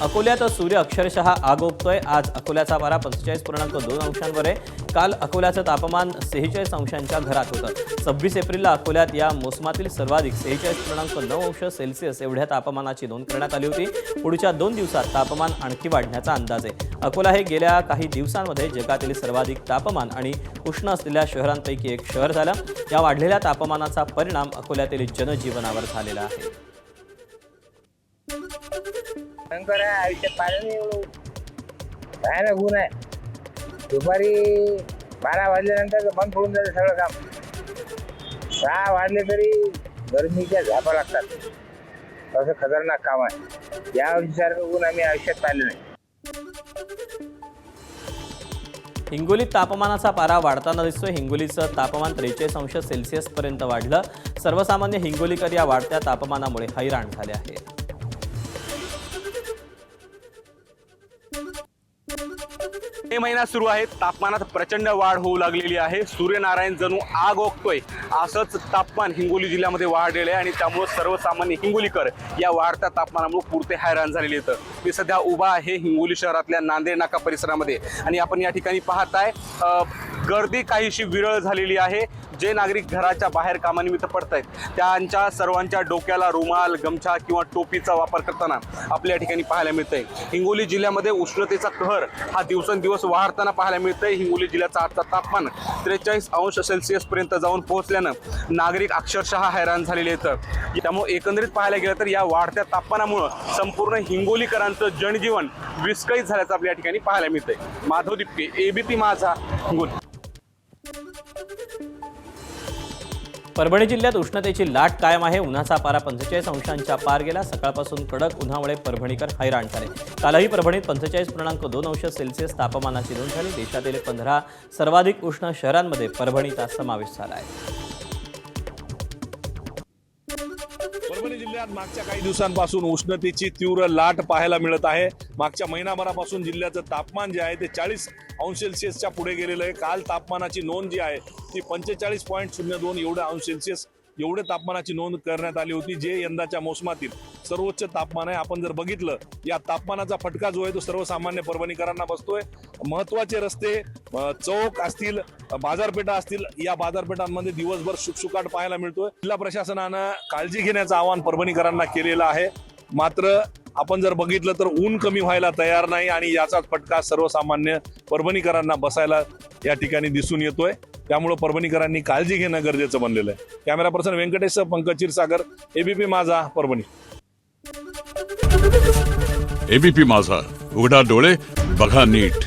अकोल्यात सूर्य अक्षरशः आग ओकतोय। आज अकोल्याचा पारा 45.2 अंशांवर आहे। काल अकोल्याचं तापमान 46 अंशांच्या घरात होतं। 26 एप्रिलला अकोल्यात या मोसमातील सर्वाधिक 46.9 अंश सेल्सिअस एवढ्या तापमानाची नोंद करण्यात आली होती। पुढच्या 2 दिवसात तापमान आणखी वाढण्याचा अंदाज आहे। अकोला हे गेल्या काही दिवसांमध्ये जगातील सर्वाधिक तापमान आणि उष्ण असलेल्या शहरांपैकी एक शहर झालं। या वाढलेल्या तापमानाचा परिणाम अकोल्यातील जनजीवनावर झालेला आहे। भयंकर आहे, आयुष्यात पाहिलं नाही एवढं भयानक ऊन आहे। दुपारी 12 वाजल्यानंतर बंद पडून जातं सगळं काम। 6 वाजले तरी गरमीच्या झापा लागतात। असं खतरनाक काम आहे। या विचारानं ऊन आम्ही आयुष्यात पाहिलं नाही। हिंगोलीत तापमानाचा पारा वाढताना दिसतोय। हिंगोलीचं तापमान 43 अंश सेल्सिअस पर्यंत वाढलं। सर्वसामान्य हिंगोलीकर या वाढत्या तापमानामुळे हैराण झाले आहेत। मे महिना सुरू आहे, तापमानात प्रचंड वाढ होऊ लागलेली आहे। सूर्यनारायण जणू आग ओकतोय असंच तापमान हिंगोली जिल्ह्यामध्ये वाढलेलं आहे आणि त्यामुळे सर्वसामान्य हिंगोलीकर या वाढत्या तापमानामुळे पुरते हैराण झालेले आहेत। मी सध्या उभा आहे हिंगोली शहरातल्या नांदेड नाका परिसरामध्ये आणि आपण या ठिकाणी पाहताय गर्दी काहीशी विरळ झालेली आहे। जे नागरिक घराच्या बाहेर कामानिमित्त पडतायत त्यांच्या सर्वांच्या डोक्याला रुमाल, गमछा किंवा टोपीचा वापर करताना आपल्या या ठिकाणी पाहायला मिळतंय। हिंगोली जिल्ह्यामध्ये उष्णतेचा कहर हा दिवसेंदिवस वाढताना पाहायला मिळतंय। हिंगोली जिल्ह्याचा आजचा तापमान 43 अंश सेल्सिअस पर्यंत जाऊन पोहोचल्यानं नागरिक अक्षरशः हैराण झालेले आहेत। त्यामुळे एकंदरीत पाहायला गेलं तर या वाढत्या तापमानामुळे संपूर्ण हिंगोलीकरांचं जनजीवन विस्कळीत झाल्याचं आपल्या या ठिकाणी पाहायला मिळतंय। माधव दिपके, एबीपी माझा, हिंगोली। परभणी जिल्ह्यात उष्णतेची लाट कायम आहे। उन्हाचा पारा 45 अंशांच्या पार गेला। सकाळपासून कडक उन्हामुळे परभणीकर हैराण झाले। कालही परभणीत 45.2 अंश सेल्सिअस तापमानाची नोंद झाली। देशातील 15 सर्वाधिक उष्ण शहरांमध्ये परभणीचा समावेश झाला आहे। परभणी जिल्ह्यात मागच्या काही दिवसांपासून उष्णतेची तीव्र लाट पाहायला मिळत आहे। मागच्या महिनाभरापासून जिल्ह्याचं तापमान जे आहे ते 40 अंश सेल्सिअसच्या पुढे गेलेलं आहे। काल तापमानाची नोंद जी आहे ती 45.02 एवढ्या अंश सेल्सिअस एवढे तापमानाची नोंद करण्यात आली होती, जे यंदाच्या मोसमातील सर्वोच्च तापमान आहे। आपण जर बघितलं या तापमानाचा फटका जो आहे तो सर्वसामान्य परभणीकरांना बसतोय। महत्त्वाचे रस्ते, चौक असतील, बाजारपेठा असतील, या बाजारपेठांमध्ये दिवसभर शुकशुकाट पाहायला मिळतोय। जिल्हा प्रशासनानं काळजी घेण्याचं आवाहन परभणीकरांना केलेलं आहे। मात्र आपण जर बघितलं तर ऊन कमी व्हायला तयार नाही आणि याचाच फटका सर्वसामान्य परभणीकरांना बसायला या ठिकाणी दिसून येतोय। त्यामुळे परभणीकरांनी काळजी घेणं गरजेचं बनलेलं आहे। Camera person Venkatesh, Pankaj Kshirsagar, ABP Majha, Parbhani. ABP माझा, उघडा डोळे बघा नीट।